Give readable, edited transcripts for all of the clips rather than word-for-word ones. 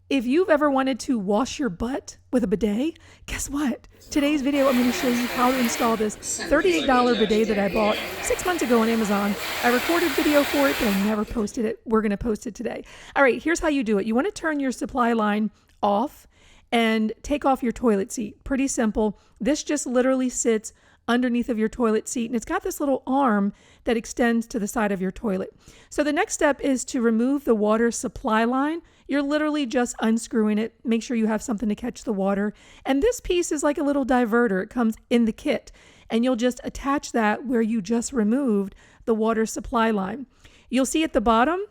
If you've ever wanted to wash your butt with a bidet, guess what? Today's video, I'm going to show you how to install this $38 bidet that I bought 6 months ago on Amazon. I recorded video for it, but I never posted it. We're going to post it today. All right, here's how you do it. You want to turn your supply line off and take off your toilet seat. Pretty simple. This just literally sits underneath of your toilet seat, and it's got this little arm that extends to the side of your toilet. So the next step is to remove the water supply line. You're literally just unscrewing it. Make sure you have something to catch the water. And this piece is like a little diverter. It comes in the kit, and you'll just attach that where you just removed the water supply line. You'll see at the bottom,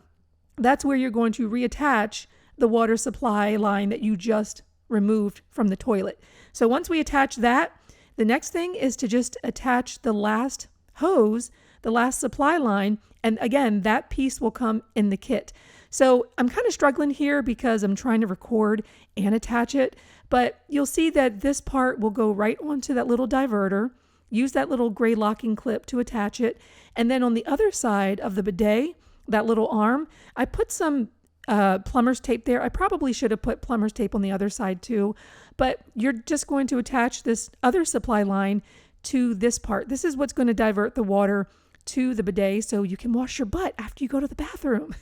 that's where you're going to reattach the water supply line that you just removed from the toilet. So once we attach that, the next thing is to just attach the last hose, the last supply line, and again, that piece will come in the kit. So I'm kind of struggling here because I'm trying to record and attach it, but you'll see that this part will go right onto that little diverter. Use that little gray locking clip to attach it. And then on the other side of the bidet, that little arm, I put some plumber's tape there. I probably should have put plumber's tape on the other side too, but you're just going to attach this other supply line to this part. This is what's going to divert the water to the bidet so you can wash your butt after you go to the bathroom.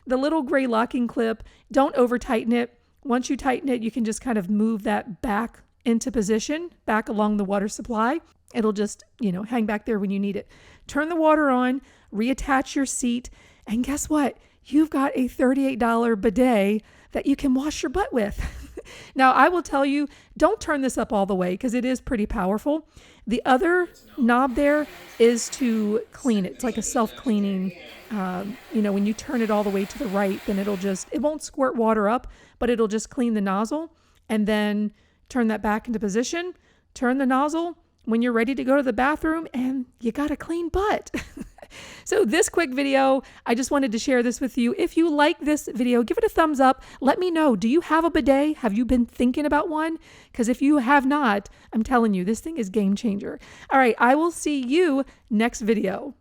The little gray locking clip, don't over tighten it. Once you tighten it, you can just kind of move that back into position, back along the water supply. It'll just, hang back there when you need it. Turn the water on, reattach your seat, and guess what? You've got a $38 bidet that you can wash your butt with. Now, I will tell you, don't turn this up all the way because it is pretty powerful. The other knob there is to clean it. It's like a self-cleaning, when you turn it all the way to the right, then it won't squirt water up, but it'll just clean the nozzle, and then turn that back into position, turn the nozzle when you're ready to go to the bathroom, and you got a clean butt. So this quick video, I just wanted to share this with you. If you like this video, give it a thumbs up. Let me know, do you have a bidet? Have you been thinking about one? Because if you have not, I'm telling you, this thing is game changer. All right, I will see you next video.